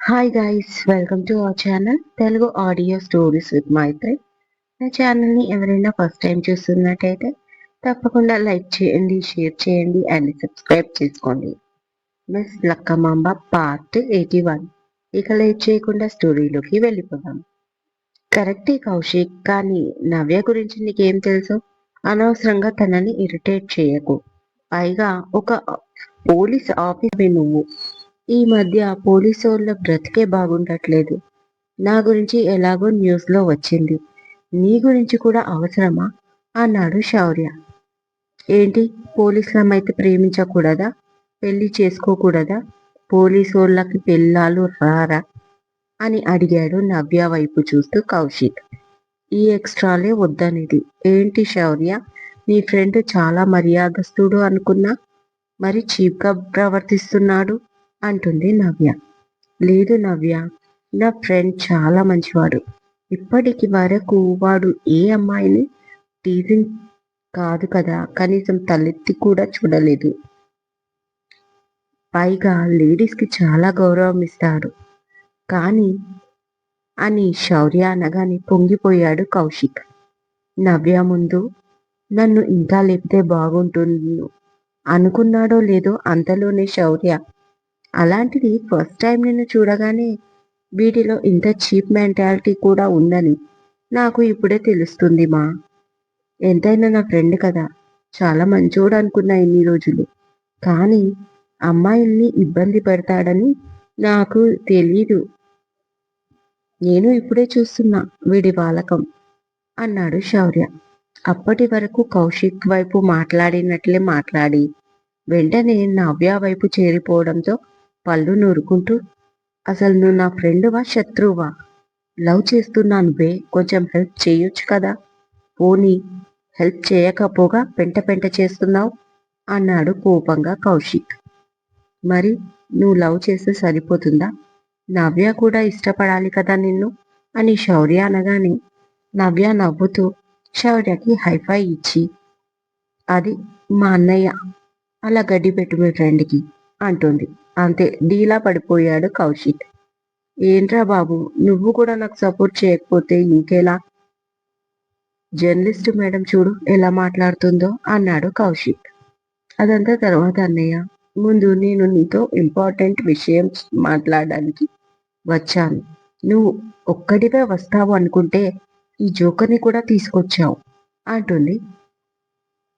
Hi guys, welcome to our channel Telugu audio stories with Maithri. నా ఛానల్ని ఎవరైనా ఫస్ట్ టైం చూస్తున్నట్టయితే తప్పకుండా లైక్ చేయండి, షేర్ చేయండి అండ్ సబ్స్క్రైబ్ చేసుకోండి. Miss Lakkamamba part 81. ఇక లేట్ చేయకుండా స్టోరీలోకి వెళ్ళిపోదాం. కరెక్టే కౌశిక్, కానీ నవ్య గురించి నీకేం తెలుసు? అనవసరంగా తనని ఇరిటేట్ చేయకు. పైగా ఒక పోలీస్ ఆఫీసర్వి నువ్వు. ఈ మధ్య పోలీసోళ్ళ బ్రతికే బాగుండట్లేదు. నా గురించి ఎలాగో న్యూస్లో వచ్చింది. నీ గురించి కూడా అవసరమా అన్నాడు శౌర్య. ఏంటి, పోలీసులమైతే ప్రేమించకూడదా? పెళ్లి చేసుకోకూడదా? పోలీసోళ్ళకి పెళ్ళాలు రారా అని అడిగాడు నవ్య వైపు చూస్తూ కౌశిక్. ఈ ఎక్స్ట్రాలే వద్దనేది. ఏంటి శౌర్య, నీ ఫ్రెండ్ చాలా మర్యాదస్తుడు అనుకున్నా, మరి చీప్గా ప్రవర్తిస్తున్నాడు అంటుంది నవ్య. లేదు నవ్య, నా ఫ్రెండ్ చాలా మంచివాడు. ఇప్పటికి వరకు వాడు ఏ అమ్మాయిని టీజింగ్ కాదు కదా, కనీసం తలెత్తి కూడా చూడలేదు. పైగా లేడీస్కి చాలా గౌరవం ఇస్తాడు. కానీ అని శౌర్య అనగానే పొంగిపోయాడు కౌశిక్. నవ్య ముందు నన్ను ఇంకా లేపితే బాగుంటుంది అనుకున్నాడో లేదో అంతలోనే శౌర్య, అలాంటిది ఫస్ట్ టైం నిన్ను చూడగానే వీటిలో ఇంత చీప్ మెంటాలిటీ కూడా ఉందని నాకు ఇప్పుడే తెలుస్తుంది మా. ఎంతైనా నా ఫ్రెండ్ కదా, చాలా మంచోడు అనుకున్నా ఇన్ని రోజులు. కానీ అమ్మాయిల్ని ఇబ్బంది పెడతాడని నాకు తెలీదు. నేను ఇప్పుడే చూస్తున్నా వీడి వాలకం అన్నాడు శౌర్య. అప్పటి వరకు కౌశిక్ వైపు మాట్లాడినట్లే మాట్లాడి వెంటనే నవ్య వైపు చేరిపోవడంతో పళ్ళు నూరుకుంటూ, అసలు నువ్వు నా ఫ్రెండువా శత్రువా? లవ్ చేస్తున్నాను బే, కొంచెం హెల్ప్ చేయొచ్చు కదా. పోనీ హెల్ప్ చేయకపోగా పెంట పెంట చేస్తున్నావు అన్నాడు కోపంగా కౌశిక్. మరి నువ్వు లవ్ చేస్తే సరిపోతుందా? నవ్య కూడా ఇష్టపడాలి కదా నిన్ను అని శౌర్య అనగానే నవ్య నవ్వుతూ శౌర్యకి హైఫై ఇచ్చి, అది మా అన్నయ్య, అలా గడ్డి పెట్టు మీ ఫ్రెండ్కి అంటుంది. అంతే, డీలా పడిపోయాడు కౌశిక్. ఏంట్రా బాబు, నువ్వు కూడా నాకు సపోర్ట్ చేయకపోతే ఇంకెలా? జర్నలిస్ట్ మేడం చూడు ఎలా మాట్లాడుతుందో అన్నాడు కౌశిక్. అదంతా తర్వాత అన్నయ్య, ముందు నేను నీతో ఇంపార్టెంట్ విషయం మాట్లాడడానికి వచ్చాను. నువ్వు ఒక్కడివే వస్తావు అనుకుంటే ఈ జోకర్ని కూడా తీసుకొచ్చావు అంటుంది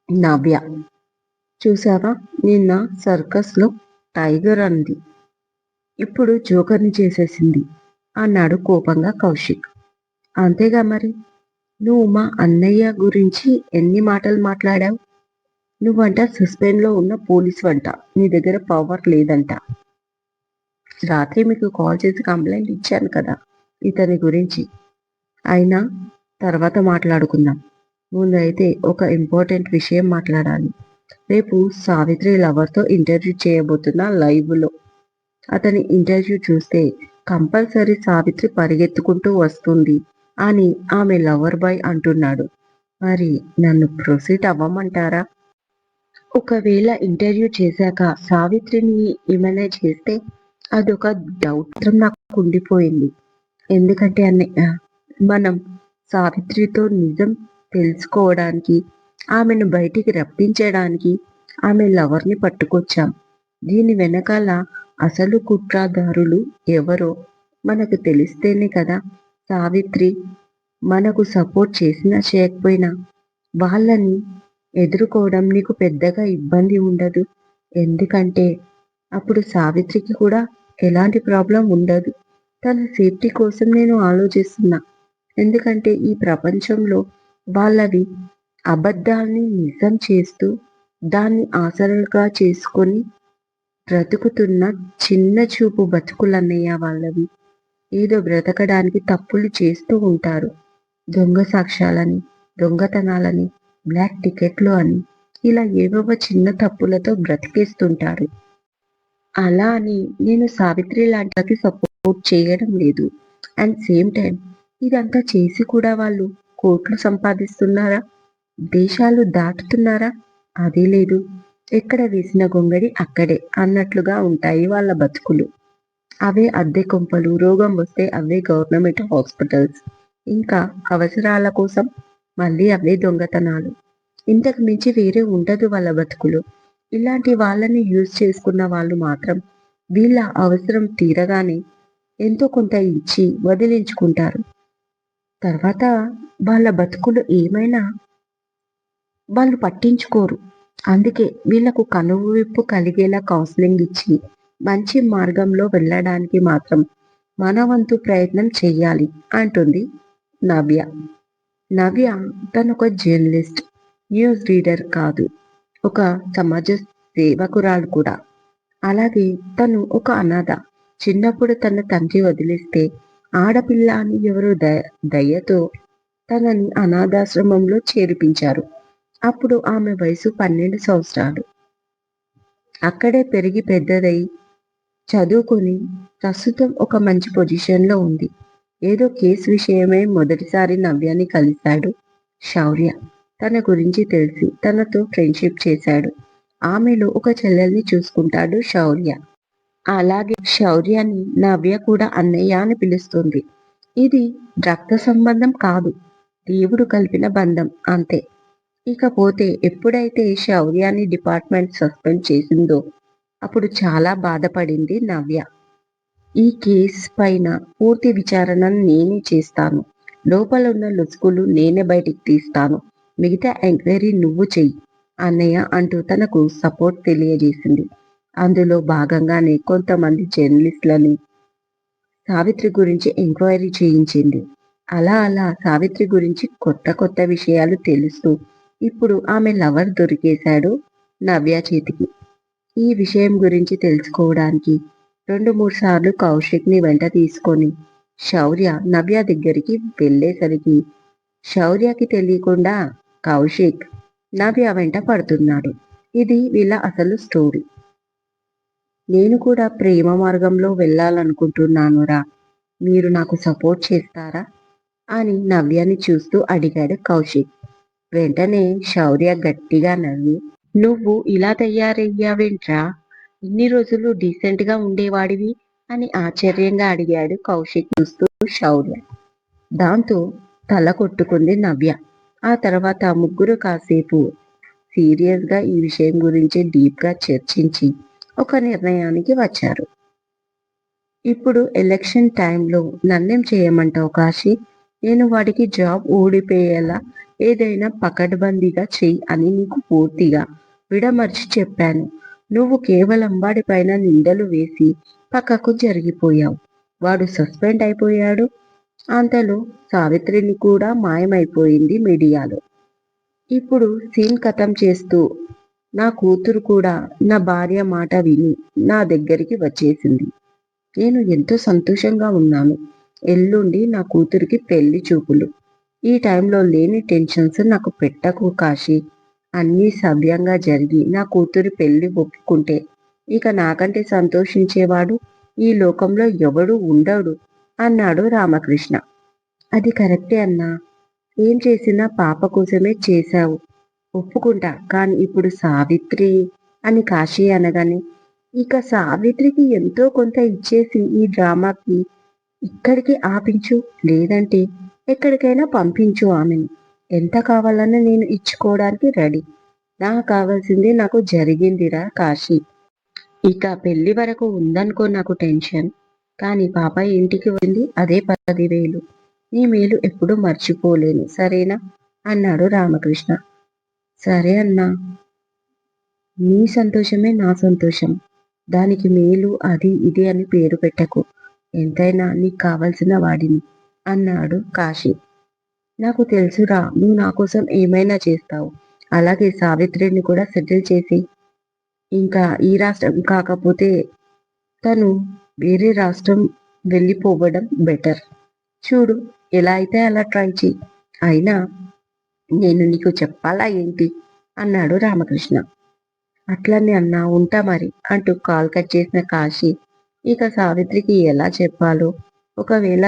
నవ్య. చూసావా, నిన్న సర్కస్లో టైగర్ అంది, ఇప్పుడు జోకర్ని చేసేసింది అన్నాడు కోపంగా కౌశిక్. అంతేగా మరి, నువ్వు మా అన్నయ్య గురించి ఎన్ని మాటలు మాట్లాడావు? నువ్వంట సస్పెండ్లో ఉన్న పోలీసు వంట, నీ దగ్గర పవర్ లేదంట. రాత్రి మీకు కాల్ చేసి కంప్లైంట్ ఇచ్చాను కదా ఇతని గురించి. అయినా తర్వాత మాట్లాడుకుందాం. ముందైతే ఒక ఇంపార్టెంట్ విషయం మాట్లాడాలి. రేపు సావిత్రి లవర్తో ఇంటర్వ్యూ చేయబోతున్నా లైవ్లో. అతని ఇంటర్వ్యూ చూస్తే కంపల్సరీ సావిత్రి పరిగెత్తుకుంటూ వస్తుంది అని ఆమె లవర్ బాయ్ అంటున్నాడు. మరి నన్ను ప్రొసీడ్ అవ్వమంటారా? ఒకవేళ ఇంటర్వ్యూ చేశాక సావిత్రిని ఏమైనా చేస్తే అదొక డౌట్ నాకు ఉండిపోయింది. ఎందుకంటే అన్నయ్య, మనం సావిత్రితో నిజం తెలుసుకోవడానికి, ఆమెను బయటికి రప్పించడానికి ఆమె లవర్ని పట్టుకొచ్చాం. దీని వెనకాల అసలు కుట్రదారులు ఎవరో మనకు తెలిస్తేనే కదా సావిత్రి మనకు సపోర్ట్ చేసినా చేయకపోయినా వాళ్ళని ఎదుర్కోవడం నీకు పెద్దగా ఇబ్బంది ఉండదు. ఎందుకంటే అప్పుడు సావిత్రికి కూడా ఎలాంటి ప్రాబ్లం ఉండదు. తన సేఫ్టీ కోసం నేను ఆలోచిస్తున్నా. ఎందుకంటే ఈ ప్రపంచంలో వాళ్ళవి అబద్ధాల్ని నిజం చేస్తూ దాన్ని ఆసరాగా చేసుకొని బ్రతుకుతున్న చిన్న చూపు బతుకులన్నయ్య వాళ్ళవి. ఏదో బ్రతకడానికి తప్పులు చేస్తూ ఉంటారు. దొంగ సాక్ష్యాలని, దొంగతనాలని, బ్లాక్ టికెట్లు అని ఇలా ఏవేవో చిన్న తప్పులతో బ్రతికేస్తుంటారు. అలా అని నేను సావిత్రి లాంటికి సపోర్ట్ చేయడం లేదు. అండ్ సేమ్ టైం ఇదంతా చేసి కూడా వాళ్ళు కోట్లు సంపాదిస్తున్నారా, దేశాలు దాటుతున్నారా? అదే లేదు. ఎక్కడ వేసిన గొంగడి అక్కడే అన్నట్లుగా ఉంటాయి వాళ్ళ బతుకులు. అవే అద్దె కొంపలు, రోగం వస్తే అవే గవర్నమెంట్ హాస్పిటల్స్, ఇంకా అవసరాల కోసం మళ్ళీ అవే దొంగతనాలు. ఇంతకు మించి వేరే ఉండదు వాళ్ళ బతుకులు. ఇలాంటి వాళ్ళని యూజ్ చేసుకున్న వాళ్ళు మాత్రం వీళ్ళ అవసరం తీరగానే ఎంతో కొంత ఇచ్చి వదిలించుకుంటారు. తర్వాత వాళ్ళ బతుకులు ఏమైనా వాళ్ళు పట్టించుకోరు. అందుకే వీళ్ళకు కనువు విప్పు కలిగేలా కౌన్సిలింగ్ ఇచ్చి మంచి మార్గంలో వెళ్ళడానికి మాత్రం మన వంతు ప్రయత్నం చెయ్యాలి అంటుంది నవ్య. నవ్య తనొక జర్నలిస్ట్, న్యూస్ రీడర్ కాదు. ఒక సమాజ సేవకురాలు కూడా. అలాగే తను ఒక అనాథ. చిన్నప్పుడు తన తండ్రి వదిలేస్తే ఆడపిల్ల అని ఎవరో దయతో తనని అనాథాశ్రమంలో చేర్పించారు. అప్పుడు ఆమె వయసు 12 సంవత్సరాలు. అక్కడే పెరిగి పెద్దదై చదువుకొని ప్రస్తుతం ఒక మంచి పొజిషన్‌లో ఉంది. ఏదో కేస్ విషయమై మొదటిసారి నవ్యని కలిశాడు శౌర్య. తన గురించి తెలిసి తనతో ఫ్రెండ్‌షిప్ చేశాడు. ఆమెలో ఒక చెల్లెల్ని చూసుకుంటాడు శౌర్య. అలాగే శౌర్యని నవ్య కూడా అన్నయ్య అని పిలుస్తుంది. ఇది రక్త సంబంధం కాదు. దేవుడు కలిపిన బంధం అంతే. ఇకపోతే ఎప్పుడైతే శౌర్యాని డిపార్ట్మెంట్ సస్పెండ్ చేసిందో అప్పుడు చాలా బాధపడింది నవ్య. ఈ కేస్ పైన పూర్తి విచారణ నేనే చేస్తాను. లోపలున్న లొసుగులు నేనే బయటికి తీస్తాను. మిగతా ఎంక్వైరీ నువ్వు చెయ్యి అన్నయ్య అంటూ తనకు సపోర్ట్ తెలియజేసింది. అందులో భాగంగానే కొంతమంది జర్నలిస్టులని సావిత్రి గురించి ఎంక్వైరీ చేయించింది. అలా అలా సావిత్రి గురించి కొత్త కొత్త విషయాలు తెలుస్తూ ఇప్పుడు ఆమె లవర్ దొరికేశాడు నవ్య చేతికి. ఈ విషయం గురించి తెలుసుకోవడానికి 2-3 సార్లు కౌశిక్‌ని వెంట తీసుకొని శౌర్య నవ్య దగ్గరికి వెళ్ళేసరికి శౌర్యకి తెలియకుండా కౌశిక్ నవ్య వెంట పడుతున్నాడు. ఇది వీళ్ళ అసలు స్టోరీ. నేను కూడా ప్రేమ మార్గంలో వెళ్ళాలనుకుంటున్నానురా. మీరు నాకు సపోర్ట్ చేస్తారా? అని నవ్యని చూస్తూ అడిగాడు కౌశిక్. వెంటనే శౌర్య గట్టిగా నవ్వి, నువ్వు ఇలా తయారయ్యావేంట్రా? ఇన్ని రోజులు డీసెంట్‌గా ఉండేవాడివి అని ఆశ్చర్యంగా అడిగాడు కౌశిక్ చూస్తూ శౌర్య. దాంతో తల కొట్టుకుంది నవ్య. ఆ తర్వాత ముగ్గురు కాసేపు సీరియస్‌గా ఈ విషయం గురించి డీప్‌గా చర్చించి ఒక నిర్ణయానికి వచ్చారు. ఇప్పుడు ఎలక్షన్ టైంలో నన్నేం చేయమంటావు కాశీ? నేను వాడికి జాబ్ ఊడిపోయేలా ఏదైనా పకడ్బందీగా చెయ్యి అని నీకు పూర్తిగా విడమర్చి చెప్పాను. నువ్వు కేవలం వాడిపైన నిందలు వేసి పక్కకు జరిగిపోయావు. వాడు సస్పెండ్ అయిపోయాడు. అంతలో సావిత్రిని కూడా మాయమైపోయింది మీడియాలో. ఇప్పుడు సీన్ ఖతం చేస్తూ నా కూతురు కూడా నా భార్య మాట విని నా దగ్గరికి వచ్చేసింది. నేను ఎంతో సంతోషంగా ఉన్నాను. ఎల్లుండి నా కూతురికి పెళ్లి చూపులు. ఈ టైంలో లేని టెన్షన్స్ నాకు పెట్టకు కాశీ. అన్నీ సవ్యంగా జరిగి నా కూతురి పెళ్లి ఒప్పుకుంటే ఇక నాకంటే సంతోషించేవాడు ఈ లోకంలో ఎవడూ ఉండడు అన్నాడు రామకృష్ణ. అది కరెక్టే అన్నా. ఏం చేసినా పాప కోసమే చేశావు. ఒప్పుకుంటా. కానీ ఇప్పుడు సావిత్రి అని కాశీ అనగానే ఇక సావిత్రికి ఎంతో కొంత ఇచ్చేసి ఈ డ్రామాకి ఇక్కడికి ఆపించు. లేదంటే ఎక్కడికైనా పంపించు ఆమెని. ఎంత కావాలన్నా నేను ఇచ్చుకోవడానికి రెడీ. నాకు కావాల్సింది నాకు జరిగిందిరా కాశీ. ఇక పెళ్లి వరకు ఉందనుకో నాకు టెన్షన్. కానీ పాప ఇంటికి వచ్చింది అదే 10,000. నీ మేలు ఎప్పుడూ మర్చిపోలేను సరేనా? అన్నాడు రామకృష్ణ. సరే అన్నా. నీ సంతోషమే నా సంతోషం. దానికి మేలు అది ఇది అని పేరు పెట్టకు. ఎంతైనా నీకు కావలసిన వాడిని అన్నాడు కాశీ. నాకు తెలుసురా నువ్వు నా కోసం ఏమైనా చేస్తావు. అలాగే సావిత్రిని కూడా సెటిల్ చేసి ఇంకా ఈ రాష్ట్రం కాకపోతే తను వేరే రాష్ట్రం వెళ్ళిపోవడం బెటర్. చూడు ఎలా అయితే అలా ట్రై చెయ్యి. అయినా నేను నీకు చెప్పాలా ఏంటి? అన్నాడు రామకృష్ణ. అట్లనే అన్నా ఉంటా మరి అంటూ కాల్ కట్ చేసిన కాశీ ఇక సావిత్రికి ఎలా చెప్పాలో, ఒకవేళ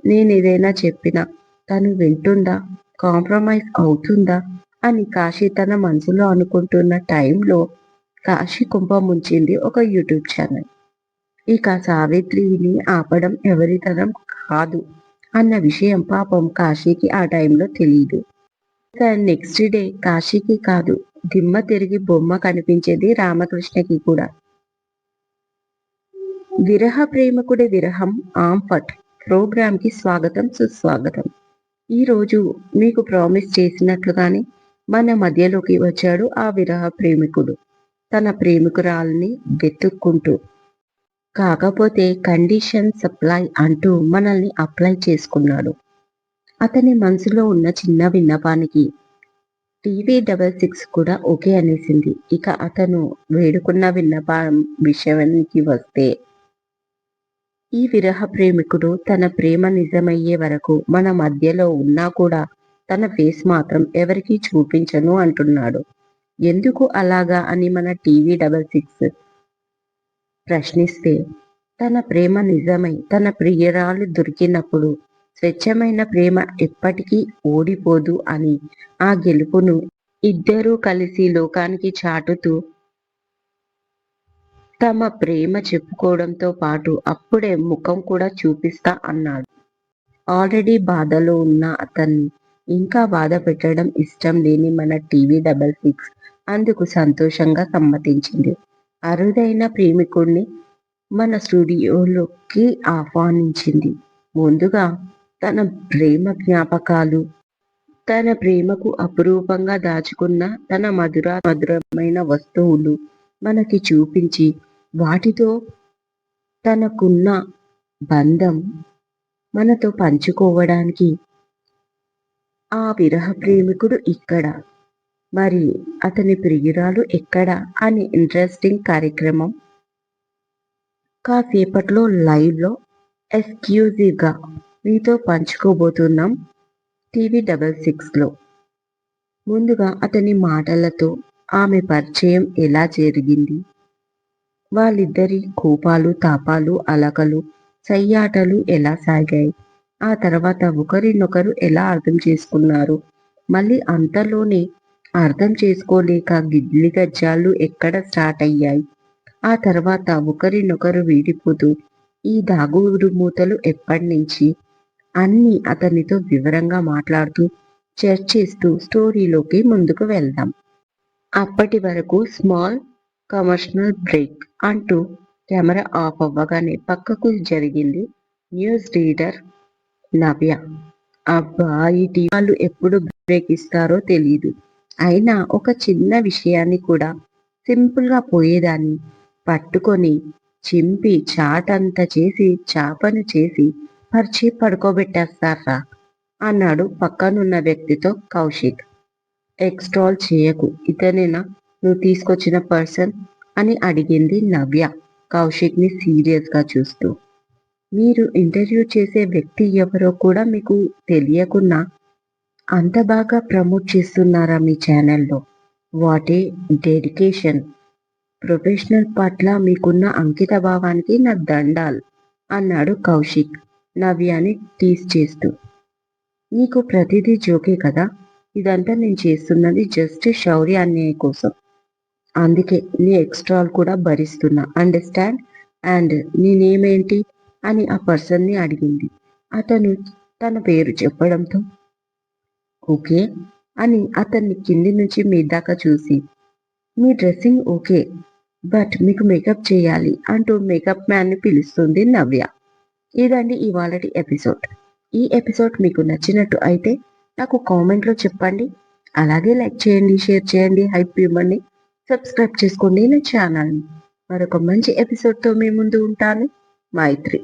నేనేదైనా చెప్పినా తను వింటుందా, కాంప్రమైజ్ అవుతుందా అని కాశీ తన మనసులో అనుకుంటున్న టైంలో కాశీ కుంభ ముంచింది ఒక యూట్యూబ్ ఛానల్. ఇక సావిత్రిని ఆపడం ఎవరితరం కాదు అన్న విషయం పాపం కాశీకి ఆ టైంలో తెలియదు. ఇక నెక్స్ట్ డే కాశీకి కాదు, దిమ్మ తిరిగి బొమ్మ కనిపించేది రామకృష్ణకి కూడా. విరహ ప్రేమికుడి విరహం ఆంఫట్ ప్రోగ్రాంకి స్వాగతం సుస్వాగతం. ఈరోజు మీకు ప్రామిస్ చేసినట్లుగానే మన మధ్యలోకి వచ్చాడు ఆ విరహ ప్రేమికుడు, తన ప్రేమికురాల్ని వెతుక్కుంటూ. కాకపోతే కండిషన్ సప్లై అంటూ మనల్ని అప్లై చేసుకున్నాడు. అతని మనసులో ఉన్న చిన్న విన్నపానికి TV66 కూడా ఓకే అనేసింది. ఇక అతను వేడుకున్న విన్నపం విషయానికి వస్తే, ఈ విరహ ప్రేమికుడు తన ప్రేమ నిజమయ్యే వరకు మన మధ్యలో ఉన్నా కూడా తన ఫేస్ మాత్రం ఎవరికీ చూపించను అంటున్నాడు. ఎందుకు అలాగా అని మన TV66 ప్రశ్నిస్తే, తన ప్రేమ నిజమై తన ప్రియురాలు దొరికినప్పుడు స్వచ్ఛమైన ప్రేమ ఎప్పటికీ ఓడిపోదు అని ఆ గెలుపును ఇద్దరూ కలిసి లోకానికి చాటుతూ తమ ప్రేమ చెప్పుకోవడంతో పాటు అప్పుడే ముఖం కూడా చూపిస్తా అన్నాడు. ఆల్రెడీ బాధలో ఉన్న అతన్ని ఇంకా బాధ పెట్టడం ఇష్టం లేని మన TV66 అందుకు సంతోషంగా సమ్మతించింది. అరుదైన ప్రేమికుడిని మన స్టూడియోలోకి ఆహ్వానించింది. ముందుగా తన ప్రేమ జ్ఞాపకాలు, తన ప్రేమకు అపురూపంగా దాచుకున్న తన మధురమైన వస్తువులు మనకి చూపించి, వాటితో తనకున్న బంధం మనతో పంచుకోవడానికి ఆ విరహ ప్రేమికుడు ఇక్కడ, మరి అతని ప్రియురాలు ఎక్కడ అనే ఇంట్రెస్టింగ్ కార్యక్రమం కాసేపట్లో లైవ్లో ఎక్స్క్లూజివ్గా మీతో పంచుకోబోతున్నాం TV66లో. ముందుగా అతని మాటలతో ఆమె పరిచయం ఎలా జరిగింది, వాళ్ళిద్దరి కోపాలు తాపాలు అలకలు సయ్యాటలు ఎలా సాగాయి, ఆ తర్వాత ఒకరినొకరు ఎలా అర్థం చేసుకున్నారు, మళ్ళీ అంతలోనే అర్థం చేసుకోలేక గిల్లి గజ్జాలు ఎక్కడ స్టార్ట్ అయ్యాయి, ఆ తర్వాత ఒకరినొకరు వీడిపోతూ ఈ దాగుడు మూతలు ఎప్పటినుంచి, అన్నీ అతనితో వివరంగా మాట్లాడుతూ చర్చిస్తూ స్టోరీలోకి ముందుకు వెళ్దాం. అప్పటి వరకు స్మాల్ కమర్షియల్ బ్రేక్ అంటూ కెమెరా ఆఫ్ అవ్వగానే పక్కకు జరిగింది న్యూస్ రీడర్ నవ్య. అబ్బా, ఈ టీవీ వాళ్ళు ఎప్పుడు బ్రేక్ ఇస్తారో తెలీదు. అయినా ఒక చిన్న విషయాన్ని కూడా సింపుల్ గా పోయేదాన్ని పట్టుకొని చింపి చాటంత చేసి చాపను చేసి పరిచి పడుకోబెట్టేస్తారా అన్నాడు పక్కనున్న వ్యక్తితో కౌశిక్. ఎక్స్ట్రాల్ చేయకు, ఇతనేనా నువ్వు తీసుకొచ్చిన పర్సన్ అని అడిగింది నవ్య కౌశిక్ ని సీరియస్ గా చూస్తూ. మీరు ఇంటర్వ్యూ చేసే వ్యక్తి ఎవరో కూడా మీకు తెలియకున్నా అంత బాగా ప్రమోట్ చేస్తున్నారా మీ ఛానల్లో? What a dedication! ప్రొఫెషనల్ పట్ల మీకున్న అంకిత భావానికి నా దండాల్ అన్నాడు కౌశిక్ నవ్యాని టీస్ చేస్తూ. నీకు ప్రతిదీ జోకే కదా, ఇదంతా నేను చేస్తున్నది జస్ట్ శౌర్య అన్యాయ కోసం, అందుకే నీ ఎక్స్ట్రాల్ కూడా భరిస్తున్నా, అండర్స్టాండ్? అండ్ నీ నేమేంటి అని ఆ పర్సన్ని అడిగింది. అతను తన పేరు చెప్పడంతో ఓకే అని అతన్ని కింది నుంచి మీద దాకా చూసి, మీ డ్రెస్సింగ్ ఓకే బట్ మీకు మేకప్ చేయాలి అంటూ మేకప్ మ్యాన్ని పిలుస్తుంది నవ్య. ఇదండి ఇవాళటి ఎపిసోడ్. ఈ ఎపిసోడ్ మీకు నచ్చినట్టు అయితే నాకు కామెంట్లో చెప్పండి. అలాగే లైక్ చేయండి, షేర్ చేయండి, హైప్ ఇవ్వండి, సబ్స్క్రైబ్ చేసుకోండి నా ఛానల్ని. మరొక మంచి ఎపిసోడ్తో మీ ముందు ఉంటాను. మైత్రి.